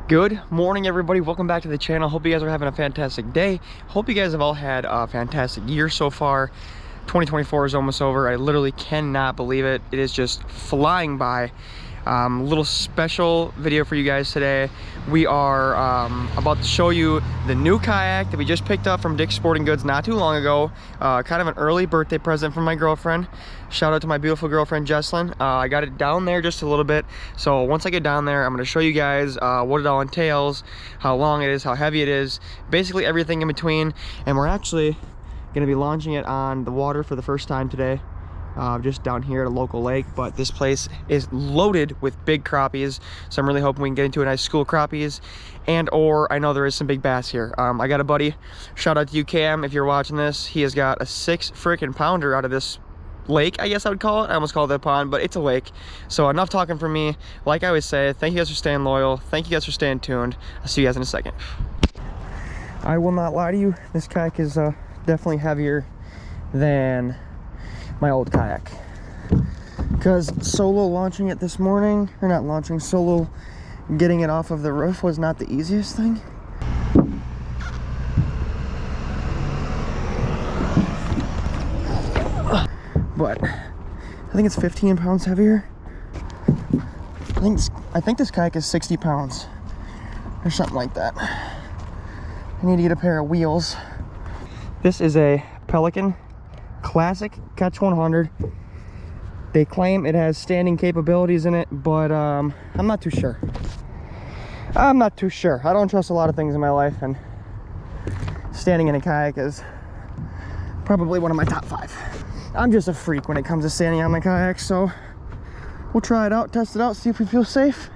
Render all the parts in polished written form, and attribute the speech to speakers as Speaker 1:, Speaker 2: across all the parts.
Speaker 1: Good morning, everybody. Welcome back to the channel. Hope you guys are having a fantastic day. Hope you guys have all had a fantastic year so far. 2024 is almost over. I literally cannot believe it. It is just flying by. Little special video for you guys today. We are about to show you the new kayak that we just picked up from Dick's Sporting Goods not too long ago. Kind of an early birthday present from my girlfriend. Shout out to my beautiful girlfriend Jesslyn. I got it down there just a little bit, so once I get down there I'm going to show you guys what it all entails, how long it is, how heavy it is, basically everything in between. And we're actually going to be launching it on the water for the first time today. Just down here at a local lake, but this place is loaded with big crappies, so I'm really hoping we can get into a nice school crappies, and or I know there is some big bass here. I got a buddy, shout out to you Cam if you're watching this. He has got a 6 freaking pounder out of this lake, I guess I would call it. I almost called it a pond, but it's a lake. So enough talking from me. Like I always say, thank you guys for staying loyal, thank you guys for staying tuned. I'll see you guys in a second. I will not lie to you, this kayak is definitely heavier than my old kayak, because solo launching it this morning, or not launching, solo getting it off of the roof was not the easiest thing. But I think it's 15 pounds heavier. I think this kayak is 60 pounds or something like that. I need to get a pair of wheels. This is a Pelican Classic Catch 100. They claim it has standing capabilities in it, but I'm not too sure. I don't trust a lot of things in my life, and standing in a kayak is probably one of my top 5. I'm just a freak when it comes to standing on my kayak, so we'll try it out, test it out, see if we feel safe.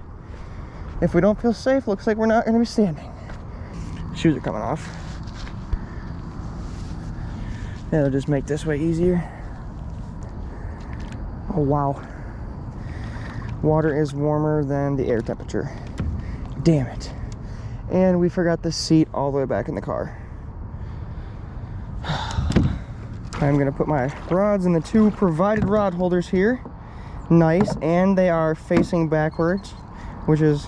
Speaker 1: If we don't feel safe, looks like we're not going to be standing. Shoes are coming off. It'll just make this way easier. Oh wow, water is warmer than the air temperature. Damn it. And we forgot the seat all the way back in the car. I'm gonna put my rods in the 2 provided rod holders here. Nice, and they are facing backwards, which is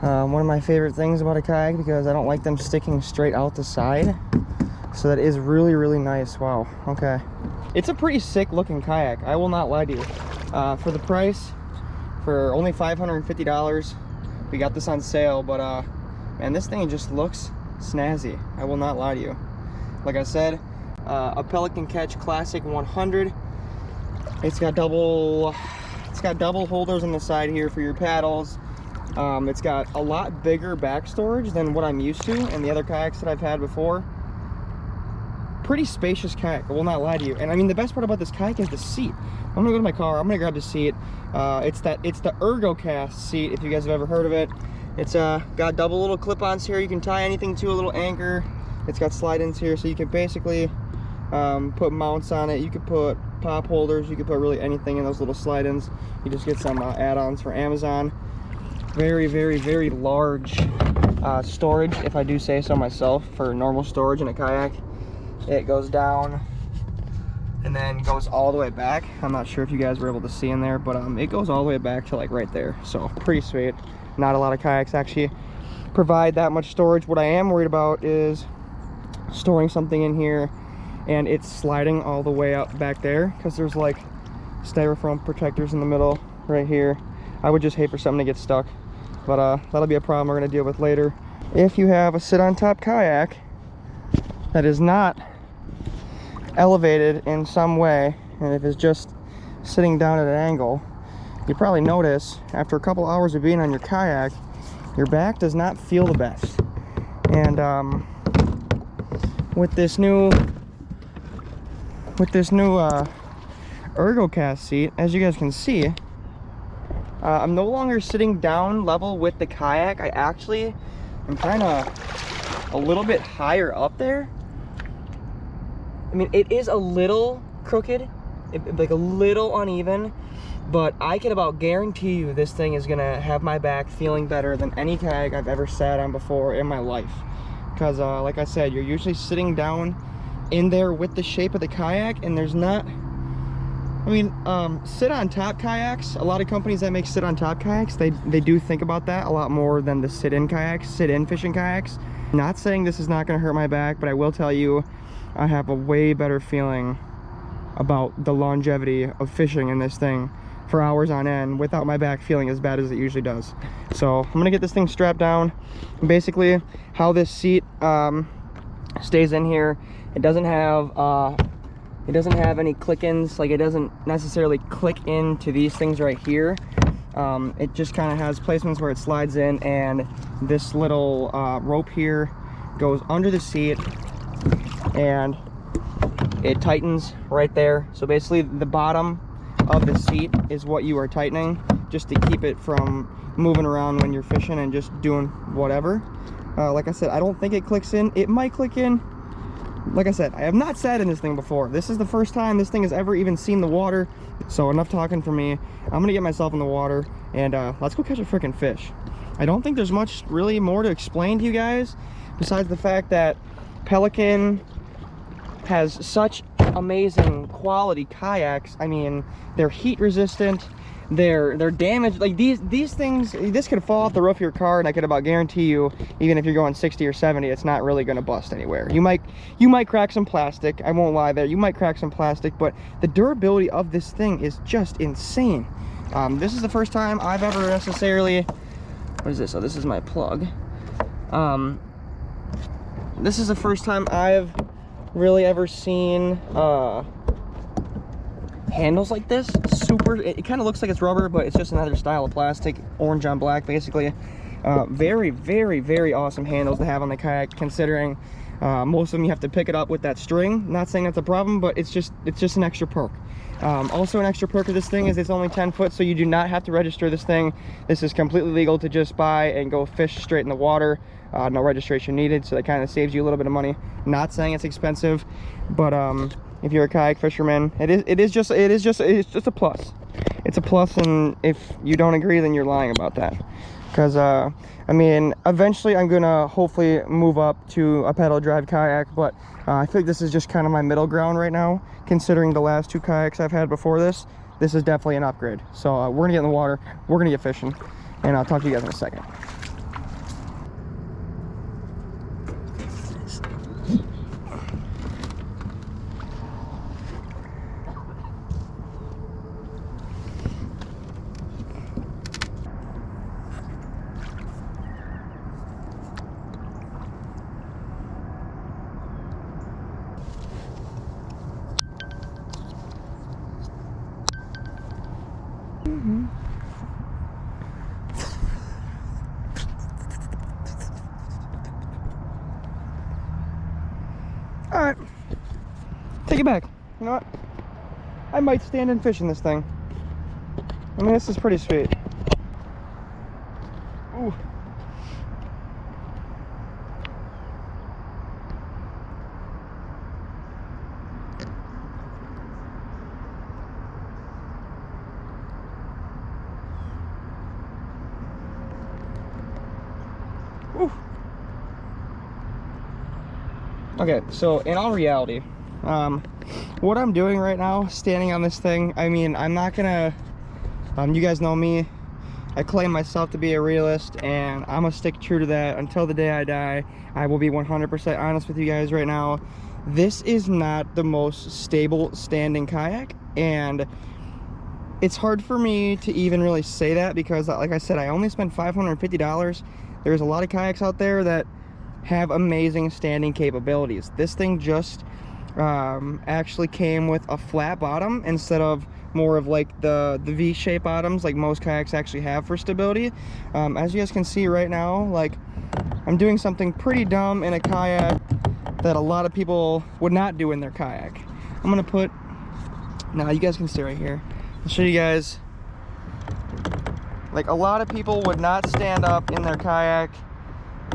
Speaker 1: one of my favorite things about a kayak, because I don't like them sticking straight out the side. So that is really, really nice. Wow, okay. It's a pretty sick looking kayak, I will not lie to you. For the price, for only $550, we got this on sale, but man, this thing just looks snazzy, I will not lie to you. Like I said, a Pelican Catch Classic 100. It's got double holders on the side here for your paddles. It's got a lot bigger back storage than what I'm used to and the other kayaks that I've had before. Pretty spacious kayak, I will not lie to you. And I mean, the best part about this kayak is the seat. I'm gonna go to my car, I'm gonna grab the seat. It's the ErgoCast seat, if you guys have ever heard of it. It's got double little clip-ons here. You can tie anything to a little anchor. It's got slide-ins here, so you can basically put mounts on it. You could put pop holders, you could put really anything in those little slide-ins. You just get some add-ons for Amazon. Very, very, very large storage, if I do say so myself, for normal storage in a kayak. It goes down and then goes all the way back. I'm not sure if you guys were able to see in there, but it goes all the way back to like right there. So pretty sweet. Not a lot of kayaks actually provide that much storage. What I am worried about is storing something in here and it's sliding all the way up back there, because there's like styrofoam protectors in the middle right here. I would just hate for something to get stuck, but that'll be a problem we're going to deal with later. If you have a sit on top kayak that is not elevated in some way, and if it's just sitting down at an angle, you probably notice after a couple hours of being on your kayak, your back does not feel the best. And with this new ErgoCast seat, as you guys can see, I'm no longer sitting down level with the kayak. I actually am kind of a little bit higher up there. I mean, it is a little crooked, like a little uneven, but I can about guarantee you this thing is gonna have my back feeling better than any kayak I've ever sat on before in my life. Because like I said, you're usually sitting down in there with the shape of the kayak, and there's not I mean, sit on top kayaks, a lot of companies that make sit on top kayaks, they do think about that a lot more than the sit in kayaks, sit in fishing kayaks. Not saying this is not going to hurt my back, but I will tell you, I have a way better feeling about the longevity of fishing in this thing for hours on end without my back feeling as bad as it usually does. So I'm gonna get this thing strapped down. Basically, how this seat stays in here, it doesn't have any click-ins. Like, it doesn't necessarily click into these things right here. It just kind of has placements where it slides in, and this little rope here goes under the seat and it tightens right there. So basically the bottom of the seat is what you are tightening, just to keep it from moving around when you're fishing and just doing whatever. Like I said, I don't think it clicks in. It might click in. Like I said, I have not sat in this thing before. This is the first time this thing has ever even seen the water. So enough talking for me. I'm gonna get myself in the water and let's go catch a freaking fish. I don't think there's much really more to explain to you guys besides the fact that Pelican has such amazing quality kayaks. I mean, they're heat resistant, they're damaged. Like these things, this could fall off the roof of your car and I could about guarantee you, even if you're going 60 or 70, it's not really going to bust anywhere. You might crack some plastic, I won't lie there, you might crack some plastic, but the durability of this thing is just insane. This is the first time I've ever necessarily, what is this? Oh, this is my plug. This is the first time I've really ever seen handles like this. Super, it kind of looks like it's rubber, but it's just another style of plastic, orange on black basically. Very, very, very awesome handles to have on the kayak, considering most of them you have to pick it up with that string. Not saying that's a problem, but it's just an extra perk. Also, an extra perk of this thing is it's only 10 foot, so you do not have to register this thing. This is completely legal to just buy and go fish straight in the water. No registration needed, so that kind of saves you a little bit of money. Not saying it's expensive, but if you're a kayak fisherman, it's just a plus. It's a plus, and if you don't agree, then you're lying about that. Because I mean, eventually I'm gonna hopefully move up to a pedal drive kayak, but I think this is just kind of my middle ground right now, considering the last two kayaks I've had before this. This is definitely an upgrade. So we're gonna get in the water, we're gonna get fishing, and I'll talk to you guys in a second. All right, take it back. You know what? I might stand and fish in this thing. I mean, this is pretty sweet. Ooh. Ooh. Okay, so in all reality, what I'm doing right now, standing on this thing, I mean, I'm not gonna, you guys know me, I claim myself to be a realist, and I'm gonna stick true to that until the day I die. I will be 100% honest with you guys right now. This is not the most stable standing kayak, and it's hard for me to even really say that because, like I said, I only spent $550. There's a lot of kayaks out there that have amazing standing capabilities. This thing just actually came with a flat bottom instead of more of like the V-shaped bottoms like most kayaks actually have for stability. As you guys can see right now, like, I'm doing something pretty dumb in a kayak that a lot of people would not do in their kayak. I'm gonna put, now you guys can stay right here, I'll show you guys. Like, a lot of people would not stand up in their kayak,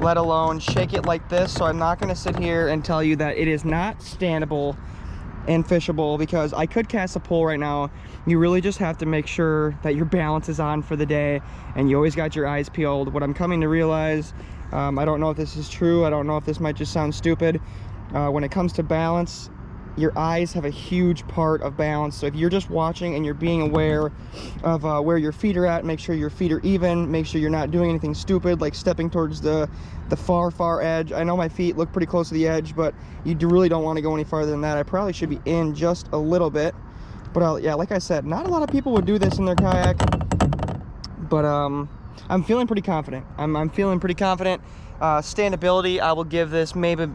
Speaker 1: let alone shake it like this. So I'm not going to sit here and tell you that it is not standable and fishable, because I could cast a pole right now. You really just have to make sure that your balance is on for the day and you always got your eyes peeled. What I'm coming to realize, I don't know if this is true, I don't know if this might just sound stupid, when it comes to balance, your eyes have a huge part of balance. So if you're just watching and you're being aware of where your feet are at, make sure your feet are even, make sure you're not doing anything stupid like stepping towards the far edge. I know my feet look pretty close to the edge, but you really don't want to go any farther than that. I probably should be in just a little bit, but yeah, like I said, not a lot of people would do this in their kayak, but I'm feeling pretty confident. I'm feeling pretty confident. Standability, I will give this maybe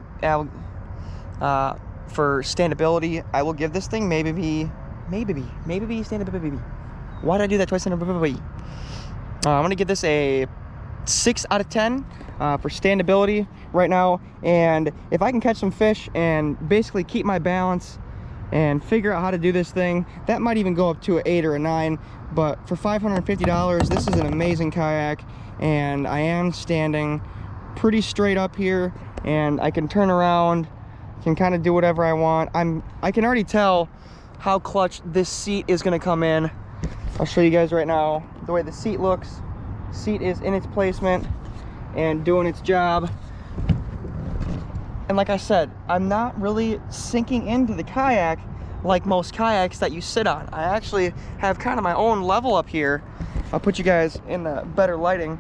Speaker 1: for standability, I will give this thing maybe standability. Why did I do that twice? Standability. I'm gonna give this a 6 out of 10 for standability right now. And if I can catch some fish and basically keep my balance and figure out how to do this thing, that might even go up to an 8 or a 9. But for $550, this is an amazing kayak, and I am standing pretty straight up here, and I can turn around, can kind of do whatever I want. I can already tell how clutch this seat is going to come in. I'll show you guys right now the way the seat looks. Seat is in its placement and doing its job. And like I said, I'm not really sinking into the kayak like most kayaks that you sit on. I actually have kind of my own level up here. I'll put you guys in the better lighting.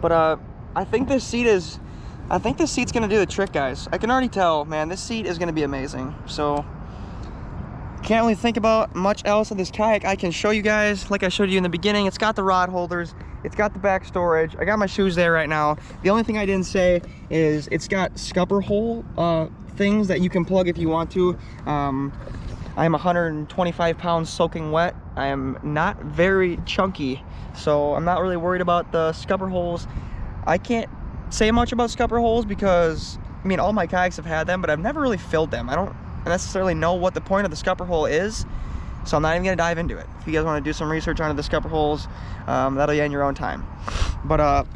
Speaker 1: But I think this seat's gonna do the trick, guys. I can already tell, man, this seat is gonna be amazing. So can't really think about much else of this kayak. I can show you guys, like I showed you in the beginning, it's got the rod holders, it's got the back storage. I got my shoes there right now. The only thing I didn't say is it's got scupper hole things that you can plug if you want to. I'm 125 pounds soaking wet. I am not very chunky, so I'm not really worried about the scupper holes. I can't say much about scupper holes because, I mean, all my kayaks have had them, but I've never really filled them. I don't necessarily know what the point of the scupper hole is, so I'm not even gonna dive into it. If you guys want to do some research on the scupper holes, that'll be in your own time. But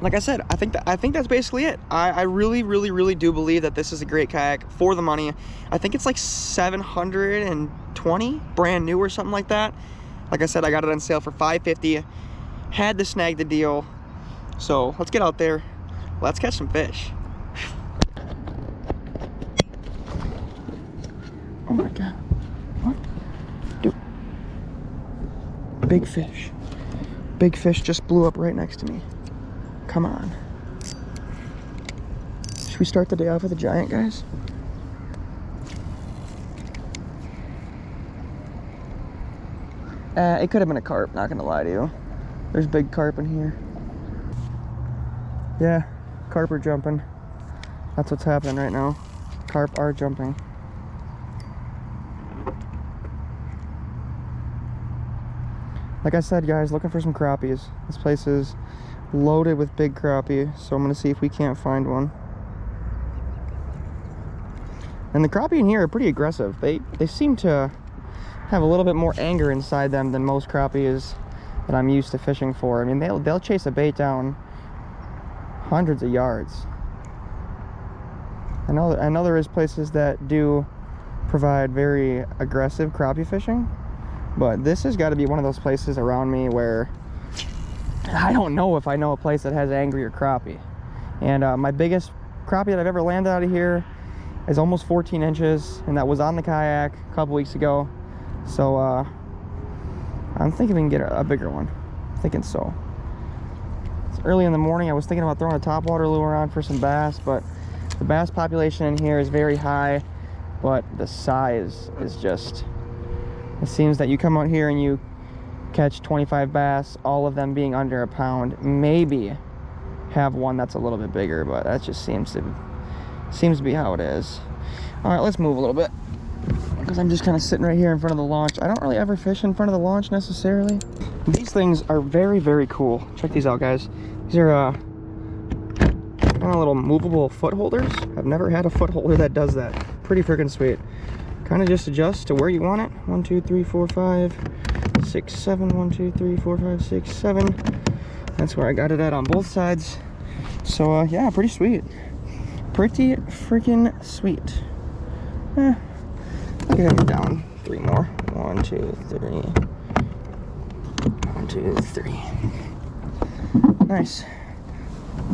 Speaker 1: like I said, I think that's basically it. I really do believe that this is a great kayak for the money. I think it's like $720 brand new or something like that. Like I said, I got it on sale for $550. Had to snag the deal. So let's get out there. Let's catch some fish. Oh my God. What? Dude. Big fish. Big fish just blew up right next to me. Come on. Should we start the day off with a giant, guys? It could have been a carp, not gonna lie to you. There's big carp in here. Yeah, carp are jumping. That's what's happening right now. Carp are jumping. Like I said, guys, looking for some crappies. This place is loaded with big crappie, so I'm gonna see if we can't find one. And the crappie in here are pretty aggressive. They seem to have a little bit more anger inside them than most crappies that I'm used to fishing for. I mean, they'll chase a bait down hundreds of yards. I know there is places that do provide very aggressive crappie fishing, but this has got to be one of those places around me where I don't know if I know a place that has angrier crappie. And my biggest crappie that I've ever landed out of here is almost 14 inches, and that was on the kayak a couple weeks ago. So I'm thinking we can get a bigger one. I'm thinking so. It's early in the morning. I was thinking about throwing a topwater lure on for some bass, but the bass population in here is very high, but the size is just, it seems that you come out here and you catch 25 bass, all of them being under a pound, maybe have one that's a little bit bigger, but that just seems to be how it is. All right, let's move a little bit, because I'm just kind of sitting right here in front of the launch. I don't really ever fish in front of the launch necessarily. These things are very cool. Check these out, guys. These are kind of little movable foot holders. I've never had a foot holder that does that. Pretty freaking sweet. Kind of just adjust to where you want it. 1 2 3 4 5 6 7. 1 2 3 4 5 6 7. That's where I got it at on both sides. So yeah, pretty sweet. Pretty freaking sweet. I can have it down 3 more. 1 2 3. 1 2 3. Nice.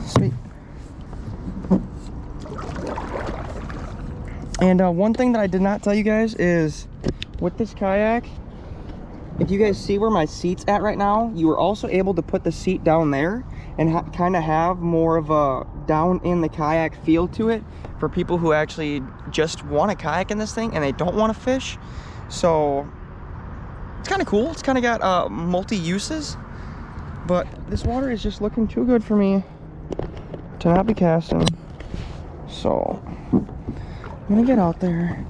Speaker 1: Sweet. And one thing that I did not tell you guys is with this kayak, if you guys see where my seat's at right now, you were also able to put the seat down there and kind of have more of a down in the kayak feel to it for people who actually just want to kayak in this thing and they don't want to fish. So it's kind of cool. It's kind of got multi-uses, but this water is just looking too good for me to not be casting. So I'm gonna get out there.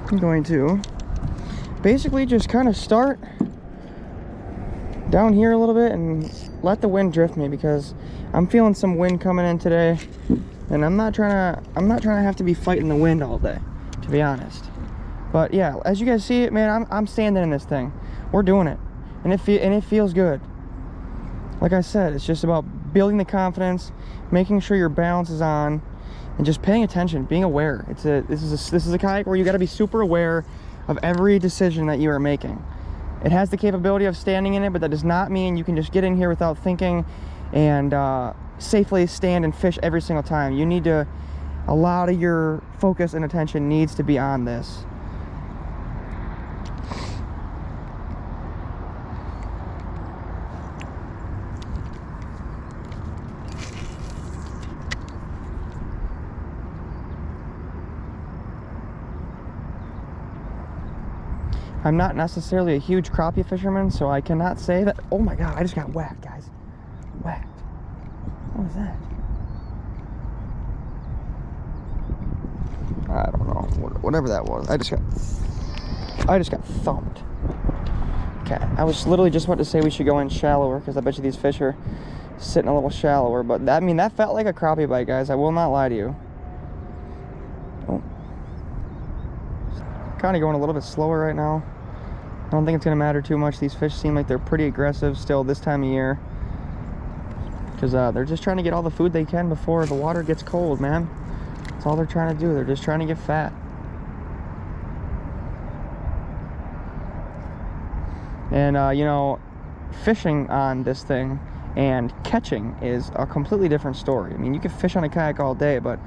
Speaker 1: I'm going to basically just kind of start down here a little bit and let the wind drift me, because I'm feeling some wind coming in today, and I'm not trying to have to be fighting the wind all day, to be honest. But yeah, as you guys see it, man, I'm standing in this thing. We're doing it, and it feels good. Like I said, it's just about building the confidence, making sure your balance is on, and just paying attention, being aware. This is a kayak where you got to be super aware of every decision that you are making. It has the capability of standing in it, but that does not mean you can just get in here without thinking and safely stand and fish every single time. You need to, a lot of your focus and attention needs to be on this. I'm not necessarily a huge crappie fisherman, so I cannot say that. Oh my God, I just got whacked, guys. Whacked. What was that? I don't know. Whatever that was. I just got thumped. Okay, I was literally just about to say we should go in shallower, because I bet you these fish are sitting a little shallower. But that, I mean, that felt like a crappie bite, guys. I will not lie to you. Oh. Kind of going a little bit slower right now. I don't think it's going to matter too much. These fish seem like they're pretty aggressive still this time of year, because they're just trying to get all the food they can before the water gets cold, man. That's all they're trying to do. They're just trying to get fat. And you know, fishing on this thing and catching is a completely different story. I mean, you can fish on a kayak all day, but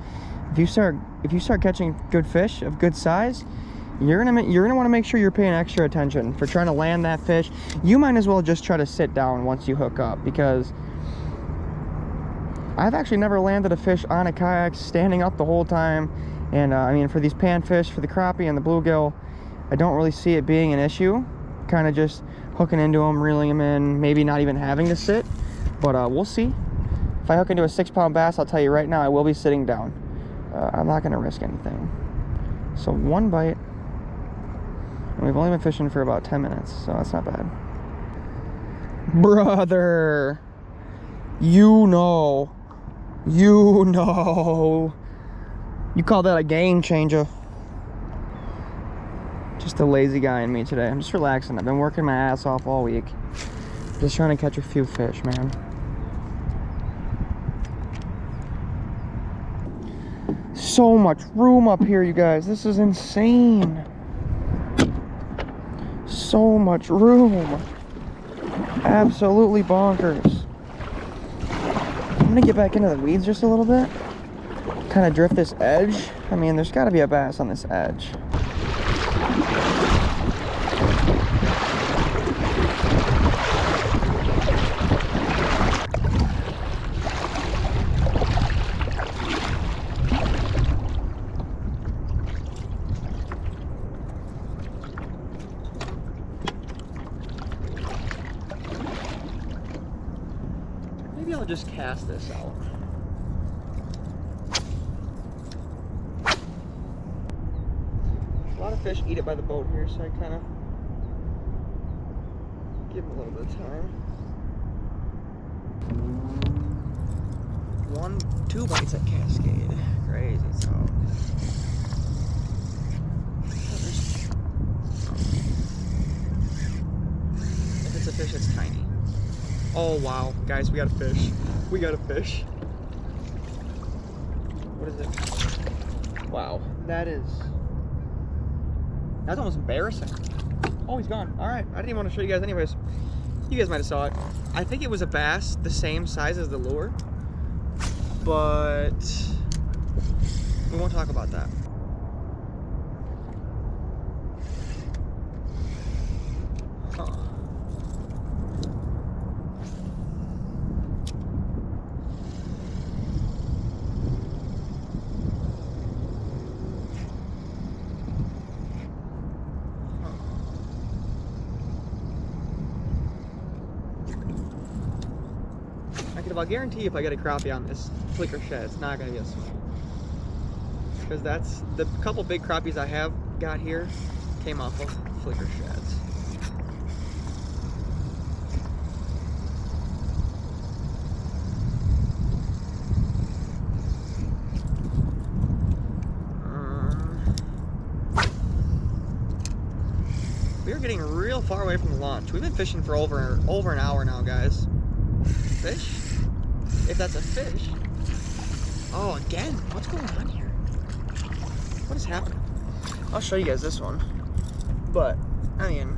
Speaker 1: if you start catching good fish of good size, you're gonna want to make sure you're paying extra attention for trying to land that fish. You might as well just try to sit down once you hook up, because I've actually never landed a fish on a kayak standing up the whole time. And I mean, for these panfish, for the crappie and the bluegill, I don't really see it being an issue. Kind of just hooking into them, reeling them in, maybe not even having to sit. But we'll see. If I hook into a 6-pound bass, I'll tell you right now, I will be sitting down. I'm not gonna risk anything. So one bite. And we've only been fishing for about 10 minutes, so that's not bad. Brother, you know, you call that a game changer. Just a lazy guy in me today. I'm just relaxing. I've been working my ass off all week. Just trying to catch a few fish, man. So much room up here, you guys. This is insane. So much room. Absolutely bonkers. I'm gonna get back into the weeds just a little bit. Kind of drift this edge. I mean, there's got to be a bass on this edge. Maybe I'll just cast this out. A lot of fish eat it by the boat here, so I kind of give them a little bit of time. 2 bites at Cascade. Crazy talk. If it's a fish, it's tiny. Oh wow, guys, we got a fish. We got a fish. What is it? Wow, that's almost embarrassing. Oh, he's gone. All right, I didn't even want to show you guys anyways. You guys might have saw it. I think it was a bass the same size as the lure, but We won't talk about that. Huh. I'll guarantee you if I get a crappie on this flicker shed, it's not gonna be a swim. Because that's the couple big crappies I have got here came off of flicker sheds. We are getting real far away from the launch. We've been fishing for over an hour now, guys. Fish? If that's a fish. Oh, again? What's going on here? What is happening? I'll show you guys this one. But, I mean,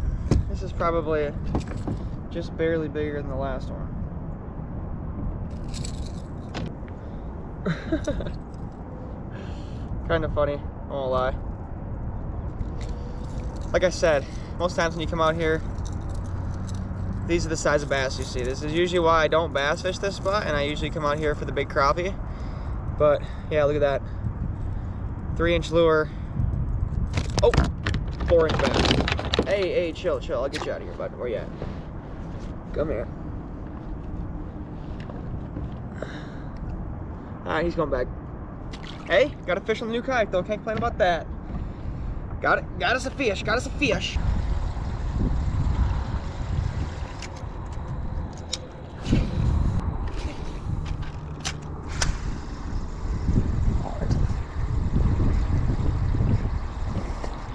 Speaker 1: this is probably just barely bigger than the last one. Kind of funny, I won't lie. Like I said, most times when you come out here, these are the size of bass you see. This is usually why I don't bass fish this spot, and I usually come out here for the big crappie. But yeah, look at that. 3-inch lure. Oh, 4-inch bass. Hey, chill. I'll get you out of here, bud. Where you at? Come here. Alright, he's going back. Hey, got a fish on the new kayak though. Can't complain about that. Got us a fish.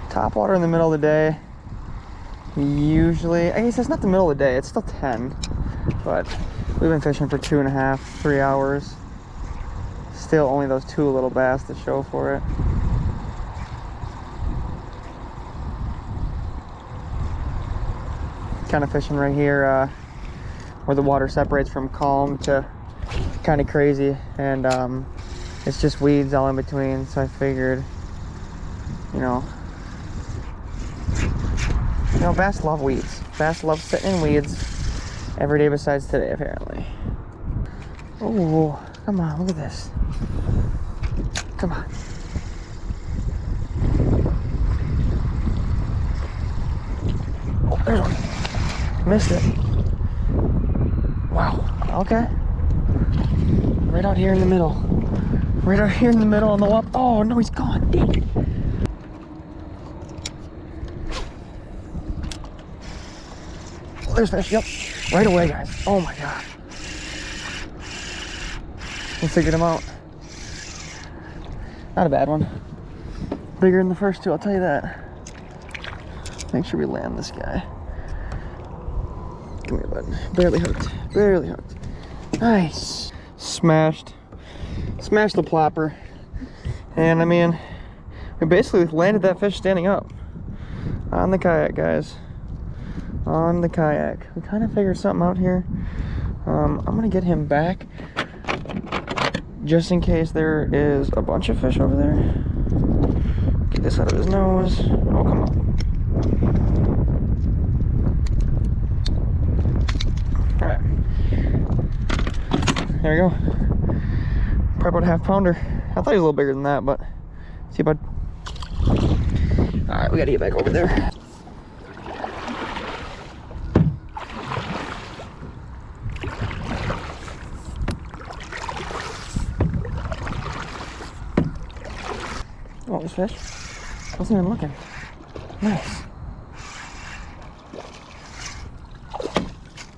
Speaker 1: Top water in the middle of the day. Usually, I guess it's not the middle of the day, it's still 10. But we've been fishing for 2.5, 3 hours. Still only those 2 little bass to show for it. Kind of fishing right here where the water separates from calm to kind of crazy. And it's just weeds all in between, so I figured, you know, bass love weeds. Bass love sitting in weeds every day besides today, apparently. Oh, come on, look at this. Come on. Oh, there's one. Missed it. Wow, okay. Right out here in the middle. Right out here in the middle on the wall. Oh, no, he's gone. Dang it. There's fish, yep. Right away, guys. Oh my god. We figured him out. Not a bad one. Bigger than the first 2, I'll tell you that. Make sure we land this guy. Come here, bud. Barely hooked. Nice. Smashed the plopper. And I mean, we basically landed that fish standing up on the kayak, guys. On the kayak. We kind of figured something out here. I'm gonna get him back just in case there is a bunch of fish over there. Get this out of his nose. Oh, come on. Alright. There we go. Probably about a half-pounder. I thought he was a little bigger than that, but see, bud. Alright, we gotta get back over there. Oh, this fish wasn't even looking. Nice.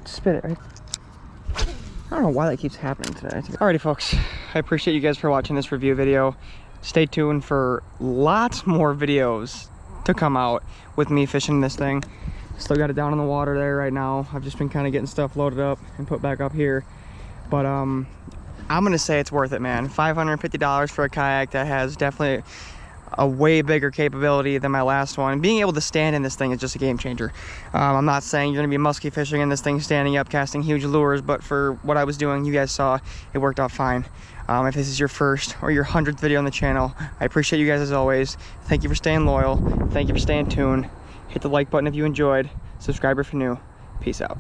Speaker 1: Spit it, right? I don't know why that keeps happening today. Alrighty, folks. I appreciate you guys for watching this review video. Stay tuned for lots more videos to come out with me fishing this thing. Still got it down in the water there right now. I've just been kind of getting stuff loaded up and put back up here. But I'm gonna say it's worth it, man. $550 for a kayak that has definitely a way bigger capability than my last one. And being able to stand in this thing is just a game changer. I'm not saying you're gonna be musky fishing in this thing standing up, casting huge lures, but for what I was doing, you guys saw, it worked out fine. If this is your first or your 100th video on the channel, I appreciate you guys as always. Thank you for staying loyal. Thank you for staying tuned. Hit the like button if you enjoyed. Subscribe if you're new. Peace out.